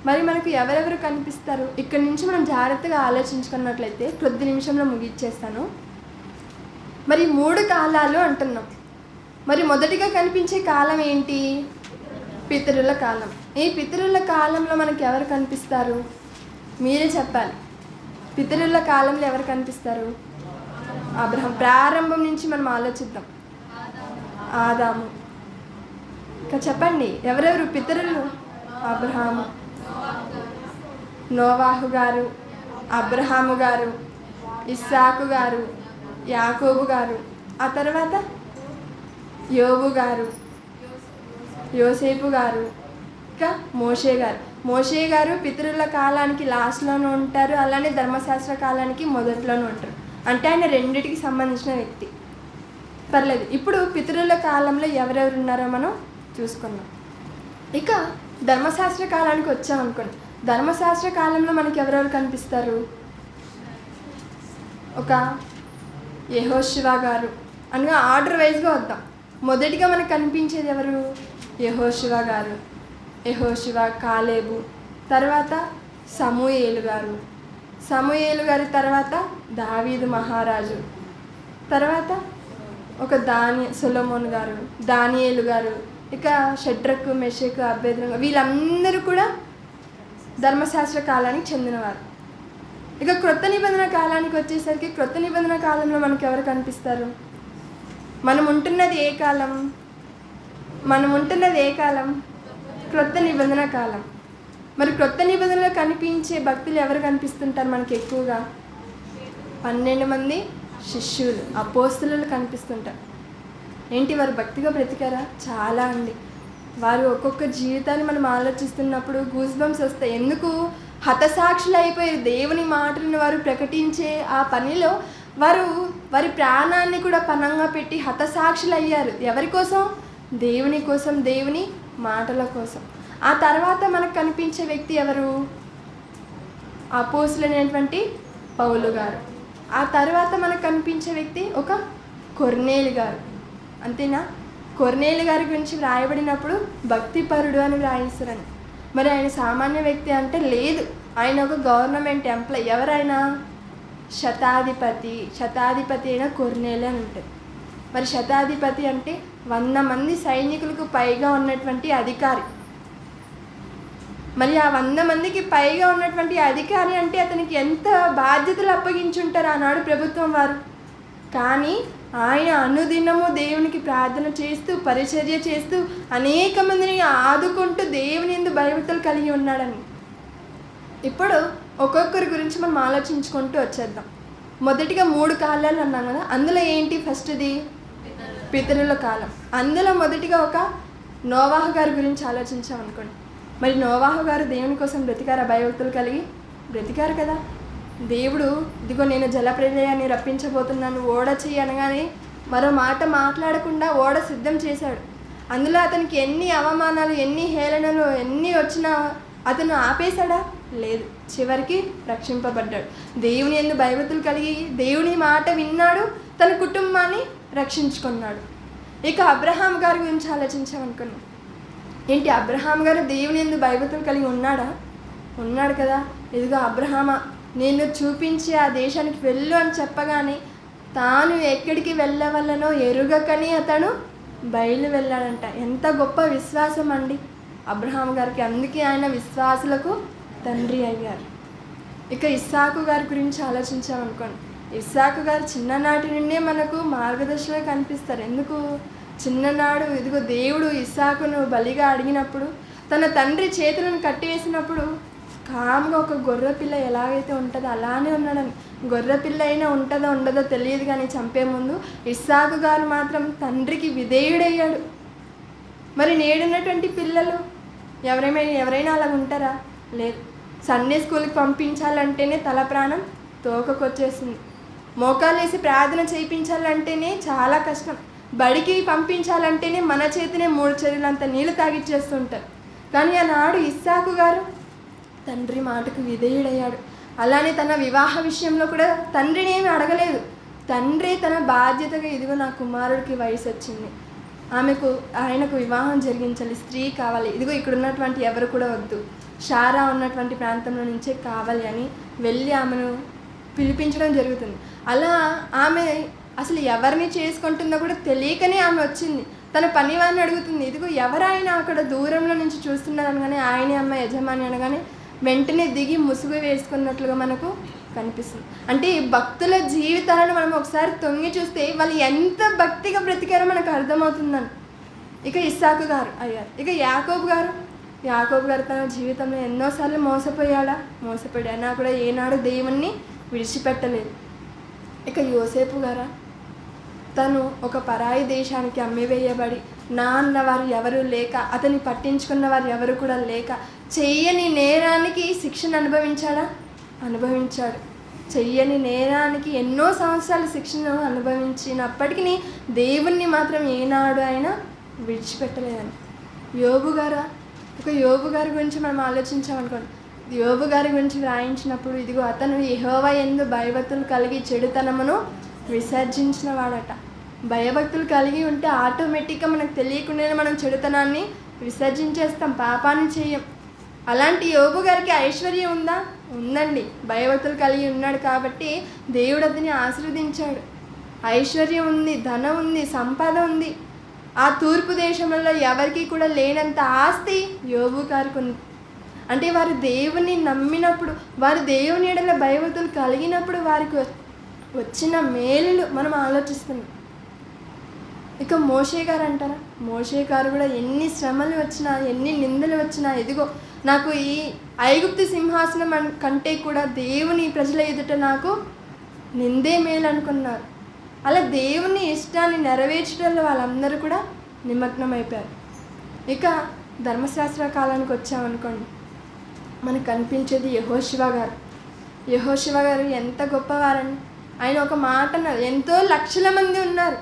మరి మనకు ఎవరెవరు కనిపిస్తారు? ఇక్కడి నుంచి మనం జాగ్రత్తగా ఆలోచించుకున్నట్లయితే కొద్ది నిమిషంలో ముగిచ్చేస్తాను. మరి 3 కాలాలు అంటున్నాం. మరి మొదటిగా కనిపించే కాలం ఏంటి? పితరుల కాలం. ఈ పితరుల కాలంలో మనకు ఎవరు కనిపిస్తారు? మీరే చెప్పాలి. పితరుల కాలంలో ఎవరు కనిపిస్తారు? అబ్రహాం. ప్రారంభం నుంచి మనం ఆలోచిద్దాం. ఆదాము. ఇంకా చెప్పండి, ఎవరెవరు పితరులు? అబ్రహాము, నోవాహు గారు, అబ్రహాము గారు, ఇస్సాకు గారు, యాకోబు గారు, ఆ తర్వాత యోబు గారు, యోసేపు గారు, ఇంకా మోషే గారు పితరుల కాలానికి లాస్ట్లోనూ ఉంటారు. అలానే ధర్మశాస్త్ర కాలానికి మొదట్లోనూ ఉంటారు. అంటే ఆయన రెండిటికి సంబంధించిన వ్యక్తి. పర్లేదు. ఇప్పుడు పితరుల కాలంలో ఎవరెవరు ఉన్నారో మనం చూసుకున్నాం. ఇక ధర్మశాస్త్ర కాలానికి వచ్చామనుకోండి. ధర్మశాస్త్ర కాలంలో మనకి ఎవరెవరు కనిపిస్తారు? ఒక యెహోషువ గారు. అనగా ఆర్డర్ వైజ్గా వద్దాం. మొదటిగా మనకు కనిపించేది ఎవరు? యెహోషువ గారు, కాలేబు, తర్వాత సమూయేలు గారు తర్వాత దావీదు మహారాజు, తర్వాత ఒక సొలొమోన్ గారు, దానియేలు గారు, ఇక షడ్రకు, మెషకు, అబేద్నెగో, వీళ్ళందరూ కూడా ధర్మశాస్త్ర కాలానికి చెందినవారు. ఇక క్రొత్త నిబంధన కాలానికి వచ్చేసరికి క్రొత్త నిబంధన కాలంలో మనకు ఎవరు కనిపిస్తారు? మనం ఉంటున్నది ఏ కాలం? క్రొత్త నిబంధన కాలం. మరి క్రొత్త నిబంధనలో కనిపించే భక్తులు ఎవరు కనిపిస్తుంటారు మనకి ఎక్కువగా? 12 మంది శిష్యులు, అపోస్తలులు కనిపిస్తుంటారు. ఏంటి, వారు భక్తిగా బ్రతికారా? చాలా అండి. వారు ఒక్కొక్క జీవితాన్ని మనం ఆలోచిస్తున్నప్పుడు గూస్ బంప్స్ వస్తాయి. ఎందుకు? హతసాక్షులు అయిపోయారు. దేవుని మాటలను వారు ప్రకటించే ఆ పనిలో వారి ప్రాణాన్ని కూడా పణంగా పెట్టి హతసాక్షులు అయ్యారు. ఎవరి కోసం? దేవుని కోసం, దేవుని మాటల కోసం. ఆ తర్వాత మనకు కనిపించే వ్యక్తి ఎవరు? అపోస్తలుడైనటువంటి పౌలు గారు. ఆ తర్వాత మనకు కనిపించే వ్యక్తి ఒక కొర్నేలు గారు. అంతేనా? కొర్నేలు గారి గురించి వ్రాయబడినప్పుడు భక్తిపరుడు అని వ్రాయిస్తారని. మరి ఆయన సామాన్య వ్యక్తి అంటే లేదు, ఆయన ఒక గవర్నమెంట్ ఎంప్లాయ్. ఎవరైనా? శతాధిపతి అయిన కొర్నేలు అని ఉంటుంది. మరి శతాధిపతి అంటే 100 మంది సైనికులకు పైగా ఉన్నటువంటి అధికారి. మరి ఆ 100 మందికి పైగా ఉన్నటువంటి అధికారి అంటే అతనికి ఎంత బాధ్యతలు అప్పగించుంటారు ఆనాడు ప్రభుత్వం వారు. కానీ ఆయన అనుదినము దేవునికి ప్రార్థన చేస్తూ, పరిచర్య చేస్తూ, అనేక మందిని ఆదుకుంటూ దేవుని యందు భయభక్తులు కలిగి ఉన్నాడని. ఇప్పుడు ఒక్కొక్కరి గురించి మనం ఆలోచించుకుంటూ వచ్చేద్దాం. మొదటిగా 3 కాలాలు అన్నాం కదా. అందులో ఏంటి? ఫస్ట్ది పితరుల కాలం. అందులో మొదటిగా ఒక నోవాహు గారి గురించి ఆలోచించామనుకోండి. మరి నోవాహు గారు దేవుని కోసం బ్రతికారా? భయభక్తులు కలిగి బ్రతికారు కదా. దేవుడు ఇదిగో నేను జలప్రలయాన్ని రప్పించబోతున్నాను, ఓడ చెయ్యి అనగానే మరో మాట మాట్లాడకుండా ఓడ సిద్ధం చేశాడు. అందులో అతనికి ఎన్ని అవమానాలు, ఎన్ని హేళనలు, ఎన్ని వచ్చినా అతను ఆపేశాడా? లేదు. చివరికి రక్షింపబడ్డాడు. దేవుని యందు భయభక్తులు కలిగి దేవుని మాట విన్నాడు, తన కుటుంబాన్ని రక్షించుకున్నాడు. ఇక అబ్రహాం గారి గురించి ఆలోచించామనుకున్నాం. ఏంటి, అబ్రహాం గారు దేవుని యందు భయభక్తులు కలిగి ఉన్నాడా? ఉన్నాడు కదా. ఇదిగో అబ్రహామా, నేను చూపించి ఆ దేశానికి వెళ్ళు అని చెప్పగానే తాను ఎక్కడికి వెళ్ళవలనో ఎరుగకని అతను బయలు వెళ్ళాడంట. ఎంత గొప్ప విశ్వాసం అండి అబ్రహాం గారికి. అందుకే ఆయన విశ్వాసులకు తండ్రి అయ్యారు. ఇక ఇస్సాకు గారి గురించి ఆలోచించామనుకోండి. ఇస్సాకు గారు చిన్ననాటి నుండే మనకు మార్గదర్శనం కనిపిస్తారు. ఎందుకు? చిన్ననాడు ఇదిగో దేవుడు ఇస్సాకును బలిగా అడిగినప్పుడు తన తండ్రి చేతులను కట్టివేసినప్పుడు కామ్గా ఒక గొర్రెపిల్ల ఎలాగైతే ఉంటుందో అలానే ఉన్నాడని. గొర్రెపిల్ల అయినా ఉంటుందో ఉండదో తెలియదు, కానీ చంపే ముందు ఇస్సాకు గారు మాత్రం తండ్రికి విధేయుడయ్యాడు. మరి నేడున్నటువంటి పిల్లలు ఎవరైనా అలాగ ఉంటారా? లేదు. సండే స్కూల్కి పంపించాలంటేనే తల ప్రాణం తోకకొచ్చేస్తుంది. మోకాలేసి ప్రార్థన చేయించాలంటేనే చాలా కష్టం. బడికి పంపించాలంటేనే మన చేతినే 3 చెరువులంత నీళ్ళు తాగిచ్చేస్తుంటారు. కానీ ఆనాడు ఇస్సాకు గారు తండ్రి మాటకు విధేయుడయ్యాడు. అలానే తన వివాహ విషయంలో కూడా తండ్రిని ఏమి అడగలేదు. తండ్రి తన బాధ్యతగా ఇదిగో నా కుమారుడికి వయసు వచ్చింది, ఆయనకు వివాహం జరిగించాలి, స్త్రీ కావాలి, ఇదిగో ఇక్కడ ఉన్నటువంటి ఎవరు కూడా వద్దు, షారా ఉన్నటువంటి ప్రాంతంలో నుంచే కావాలి అని వెళ్ళి ఆమెను పిలిపించడం జరుగుతుంది. అలా ఆమె అసలు ఎవరిని చేసుకుంటుందో కూడా తెలియకనే ఆమె వచ్చింది. తన పనివారిని అడుగుతుంది, ఇదిగో ఎవరైనా అక్కడ దూరంలో నుంచి చూస్తున్నారు అనగానే ఆయనే అమ్మ యజమాని అనగానే వెంటనే దిగి ముసుగు వేసుకున్నట్లుగా మనకు కనిపిస్తుంది. అంటే భక్తుల జీవితాలను మనం ఒకసారి తొంగి చూస్తే వాళ్ళు ఎంత భక్తిగా బ్రతికారో మనకు అర్థమవుతుందని. ఇక ఇస్సాకు గారు అయ్యారు. ఇక యాకోబు గారు తన జీవితంలో ఎన్నోసార్లు మోసపోయాడు. అయినా కూడా ఏనాడు దేవుణ్ణి విడిచిపెట్టలేదు. ఇక యోసేపు గారా, తను ఒక పరాయి దేశానికి అమ్మివేయబడి నాన్న వారు ఎవరు లేక, అతన్ని పట్టించుకున్న వారు ఎవరు కూడా లేక, చెయ్యని నేరానికి శిక్షను అనుభవించాడు. చెయ్యని నేరానికి ఎన్నో సంవత్సరాల శిక్షను అనుభవించినప్పటికీ దేవుణ్ణి మాత్రం ఏనాడు ఆయన విడిచిపెట్టలేదని. యోబు గారి గురించి మనం ఆలోచించామనుకోండి. యోబు గారి గురించి వ్రాయించినప్పుడు ఇదిగో అతను యెహోవా యందు భయభక్తులు కలిగి చెడుతనమును విసర్జించిన వాడట. భయభక్తులు కలిగి ఉంటే ఆటోమేటిక్గా మనకు తెలియకుండానే మనం చెడుతనాన్ని విసర్జించేస్తాం, పాపాన్ని చేయం. అలాంటి యోబు గారికి ఐశ్వర్యం ఉందా? ఉందండి. భయభక్తులు కలిగి ఉన్నాడు కాబట్టి దేవుడు అతన్ని ఆశీర్వదించాడు. ఐశ్వర్యం ఉంది, ధనం ఉంది, సంపద ఉంది. ఆ తూర్పు దేశంలో ఎవరికి కూడా లేనంత ఆస్తి యోబు గారికి ఉంది. అంటే వారు దేవుని నమ్మినప్పుడు, వారు దేవుని ఎడల భయభక్తులు కలిగినప్పుడు వారికి వచ్చిన మేలులు మనం ఆలోచిస్తున్నాం. ఇక మోషే గారు అంటారా? మోషే గారు కూడా ఎన్ని శ్రమలు వచ్చినా, ఎన్ని నిందలు వచ్చినా, ఇదిగో నాకు ఈ ఐగుప్తు సింహాసనం కంటే కూడా దేవుని ప్రజల ఎదుట నాకు నిందే మేలు అనుకున్నారు. అలా దేవుని ఇష్టాన్ని నెరవేర్చడంలో వాళ్ళందరూ కూడా నిమగ్నమైపోయారు. ఇక ధర్మశాస్త్ర కాలానికి వచ్చామనుకోండి, మనకు కనిపించేది యెహోషువ గారు ఎంత గొప్పవారని. ఆయన ఒక మాట అన్నారు, ఎంతో లక్షల మంది ఉన్నారు.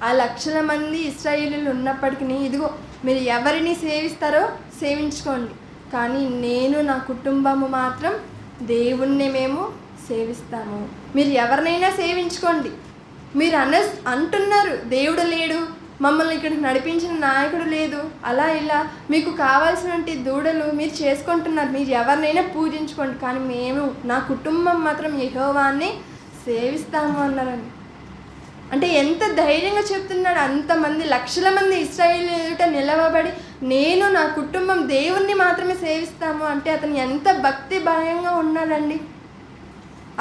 ఆ లక్షల మంది ఇశ్రాయేలీయులు ఉన్నప్పటికీ ఇదిగో మీరు ఎవరిని సేవిస్తారో సేవించుకోండి, కానీ నేను నా కుటుంబము మాత్రం దేవుణ్ణి మేము సేవిస్తాము. మీరు ఎవరినైనా సేవించుకోండి. మీరు అంటున్నారు దేవుడు లేడు, మమ్మల్ని ఇక్కడికి నడిపించిన నాయకుడు లేదు, అలా ఇలా మీకు కావాల్సినటువంటి దూడలు మీరు చేసుకుంటున్నారు, మీరు ఎవరినైనా పూజించుకోండి, కానీ మేము నా కుటుంబం మాత్రం యెహోవాని సేవిస్తాము అన్నారని. అంటే ఎంత ధైర్యంగా చెప్తున్నాడు. అంతమంది లక్షల మంది ఇశ్రాయేలీయుల నిలవబడి నేను నా కుటుంబం దేవుణ్ణి మాత్రమే సేవిస్తాము అంటే అతను ఎంత భక్తి భయంగా ఉన్నాడండి.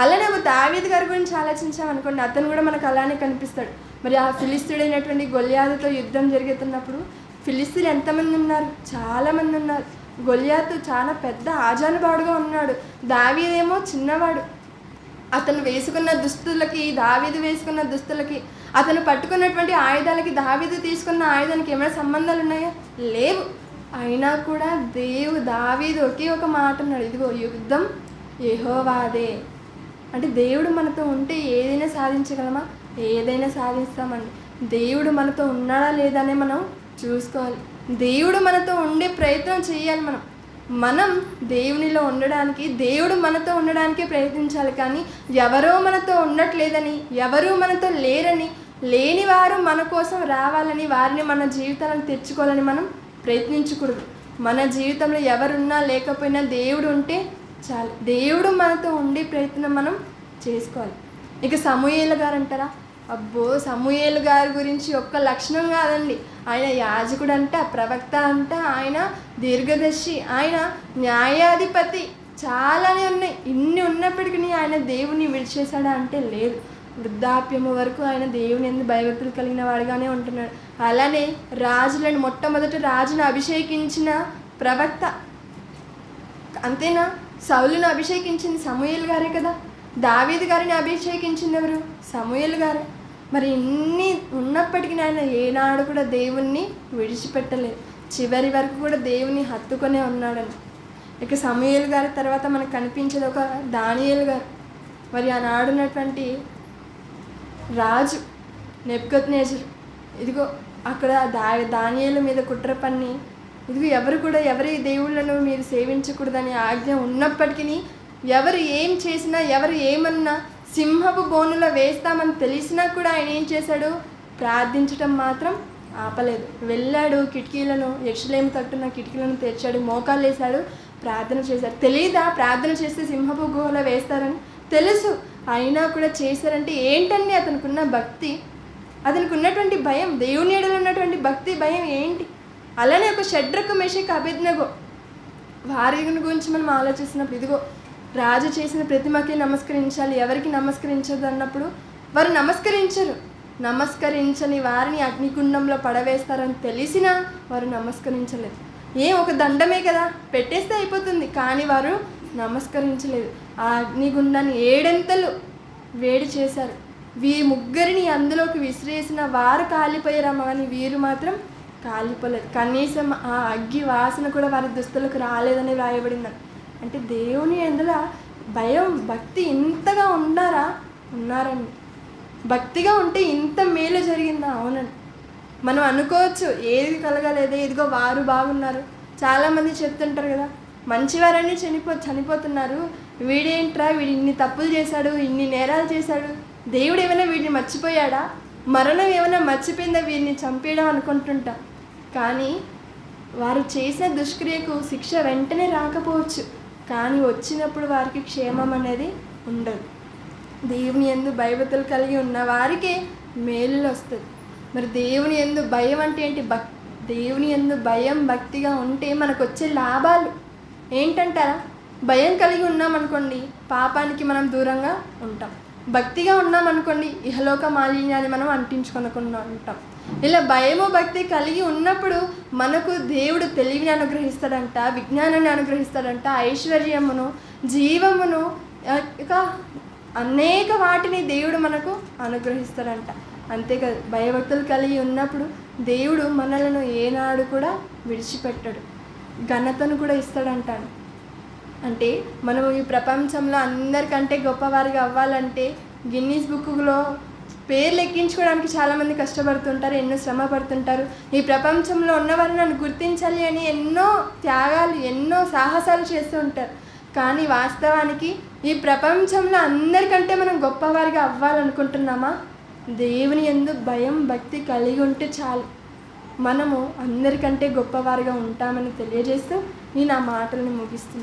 అలానే దావీదు గారి గురించి ఆలోచించామనుకోండి, అతను కూడా మనకు అలానే కనిపిస్తాడు. మరి ఆ ఫిలిస్తీయుడైనటువంటి గొల్యాతుతో యుద్ధం జరుగుతున్నప్పుడు ఫిలిస్తీయులు ఎంతమంది ఉన్నారు? చాలామంది ఉన్నారు. గొల్యాతు చాలా పెద్ద ఆజానుబాడుగా ఉన్నాడు, దావీదేమో చిన్నవాడు. అతను వేసుకున్న దుస్తులకి, దావీదు వేసుకున్న దుస్తులకి, అతను పట్టుకున్నటువంటి ఆయుధాలకి, దావీదు తీసుకున్న ఆయుధానికి ఏమైనా సంబంధాలు ఉన్నాయా? లేవు. అయినా కూడా దావీదు ఒకే ఒక మాట అన్నాడు, ఇదిగో యుద్ధం యెహోవాదే. అంటే దేవుడు మనతో ఉంటే ఏదైనా సాధించగలమా? ఏదైనా సాధిస్తామండి. దేవుడు మనతో ఉన్నాడా లేదా అని మనం చూసుకోవాలి. దేవుడు మనతో ఉండే ప్రయత్నం చేయాలి. మనం దేవునిలో ఉండడానికి, దేవుడు మనతో ఉండడానికే ప్రయత్నించాలి. కానీ ఎవరో మనతో ఉండట్లేదని, ఎవరూ మనతో లేరని, లేని వారు మన కోసం రావాలని, వారిని మన జీవితాలను తెచ్చుకోవాలని మనం ప్రయత్నించకూడదు. మన జీవితంలో ఎవరున్నా లేకపోయినా దేవుడు ఉంటే చాలు. దేవుడు మనతో ఉండే ప్రయత్నం మనం చేసుకోవాలి. ఇక సమూయేలు గారు అంటారా? అబ్బో, సమూయేలు గారి గురించి ఒక్క లక్షణం కాదండి. ఆయన యాజకుడు అంట, ప్రవక్త అంట, ఆయన దీర్ఘదర్శి, ఆయన న్యాయాధిపతి, చాలానే ఉన్నాయి. ఇన్ని ఉన్నప్పటికీ ఆయన దేవుని విడిచేశాడా అంటే లేదు. వృద్ధాప్యము వరకు ఆయన దేవుని యందు భయభక్తులు కలిగిన వాడిగానే ఉంటున్నాడు. అలానే రాజులను మొట్టమొదటి రాజును అభిషేకించిన ప్రవక్త అంతేనా? సౌలును అభిషేకించింది సమూయేలు గారే కదా. దావీదు గారిని అభిషేకించింది ఎవరు? సమూయేలు గారే. మరి ఇన్ని ఉన్నప్పటికీ ఆయన ఏనాడు కూడా దేవుణ్ణి విడిచిపెట్టలేదు. చివరి వరకు కూడా దేవుని హత్తుకొనే ఉన్నాడని. ఇక సమూయేలు గారి తర్వాత మనకు కనిపించేది ఒక దానియేలు గారు. మరి ఆనాడున్నటువంటి రాజు నెబుకద్నెజరు ఇదిగో అక్కడ దానియేలు మీద కుట్ర పన్ని ఇదిగో ఎవరి దేవుళ్ళను మీరు సేవించకూడదని ఆజ్ఞ ఉన్నప్పటికీ ఎవరు ఏం చేసినా ఎవరు ఏమన్నా సింహపు బోనులో వేస్తామని తెలిసినా కూడా ఆయన ఏం చేశాడు? ప్రార్థించటం మాత్రం ఆపలేదు. వెళ్ళాడు, కిటికీలను యెరూషలేము తట్టున కిటికీలను తెరిచాడు, మోకాళ్ళు వేశాడు, ప్రార్థన చేశాడు. తెలీదా ప్రార్థన చేస్తే సింహపు గుహలో వేస్తారని? తెలుసు. అయినా కూడా చేశారంటే ఏంటండి అతనికి ఉన్న భక్తి, అతనికి ఉన్నటువంటి భయం, దేవుని ఎడల ఉన్నటువంటి భక్తి భయం ఏంటి? అలానే ఒక షడ్రకు మెషక్ అబేద్నెగో వారి గురించి మనం ఆలోచిస్తున్నప్పుడు ఇదిగో రాజు చేసిన ప్రతిమకి నమస్కరించాలి, ఎవరికి నమస్కరించదు అన్నప్పుడు వారు నమస్కరించని వారిని అగ్నిగుండంలో పడవేస్తారని తెలిసినా వారు నమస్కరించలేదు. ఒక దండమే కదా, పెట్టేస్తే అయిపోతుంది. కానీ వారు నమస్కరించలేదు. ఆ అగ్నిగుండాన్ని 7 అంతలు వేడి చేశారు. వీరి ముగ్గురిని అందులోకి విసిరేసిన వారు కాలిపోయారమ్మ, కానీ వీరు మాత్రం కాలిపోలేదు. కనీసం ఆ అగ్గి వాసన కూడా వారి దుస్తులకు రాలేదని వ్రాయబడింది. అంటే దేవుని అందులో భయం భక్తి ఇంతగా ఉన్నారండి. భక్తిగా ఉంటే ఇంత మేలు జరిగిందా? అవునండి. మనం అనుకోవచ్చు ఏది కలగలేదే, ఇదిగో వారు బాగున్నారు. చాలామంది చెప్తుంటారు కదా, మంచివారని చనిపోతున్నారు, వీడేంట్రా వీడు ఇన్ని తప్పులు చేశాడు, ఇన్ని నేరాలు చేశాడు, దేవుడు ఏమైనా వీడిని మర్చిపోయాడా, మరణం ఏమైనా మర్చిపోయిందా వీడిని చంపేయడం అనుకుంటుంటా. కానీ వారు చేసిన దుష్క్రియకు శిక్ష వెంటనే రాకపోవచ్చు, కానీ వచ్చినప్పుడు వారికి క్షేమం అనేది ఉండదు. దేవుని యందు భయభక్తులు కలిగి ఉన్న వారికే మేలులు వస్తుంది. మరి దేవుని యందు భయం అంటే ఏంటి? దేవుని యందు భయం భక్తిగా ఉంటే మనకు వచ్చే లాభాలు ఏంటంటారా? భయం కలిగి ఉన్నామనుకోండి పాపానికి మనం దూరంగా ఉంటాం. భక్తిగా ఉన్నామనుకోండి ఇహలోక మాలిన్యాన్ని మనం అంటించుకొనకుండా ఉంటాం. ఇలా భయము భక్తి కలిగి ఉన్నప్పుడు మనకు దేవుడు తెలివిని అనుగ్రహిస్తాడంట, విజ్ఞానాన్ని అనుగ్రహిస్తాడంట, ఐశ్వర్యమును, జీవమును, ఇక అనేక వాటిని దేవుడు మనకు అనుగ్రహిస్తాడంట. అంతేకాదు భయభక్తులు కలిగి ఉన్నప్పుడు దేవుడు మనలను ఏనాడు కూడా విడిచిపెట్టడు, ఘనతను కూడా ఇస్తాడంటాడు. అంటే మనం ఈ ప్రపంచంలో అందరికంటే గొప్పవారిగా అవ్వాలంటే గిన్నీస్ బుక్లో పేర్లు ఎక్కించుకోవడానికి చాలామంది కష్టపడుతుంటారు, ఎన్నో శ్రమ పడుతుంటారు. ఈ ప్రపంచంలో ఉన్నవారు నన్ను గుర్తించాలి అని ఎన్నో త్యాగాలు, ఎన్నో సాహసాలు చేస్తూ ఉంటారు. కానీ వాస్తవానికి ఈ ప్రపంచంలో అందరికంటే మనం గొప్పవారిగా అవ్వాలనుకుంటున్నామా? దేవుని యందు భయం భక్తి కలిగి ఉంటే చాలు, మనము అందరికంటే గొప్పవారిగా ఉంటామని తెలియజేస్తూ నేను ఆ మాటలను ముగిస్తున్నాను.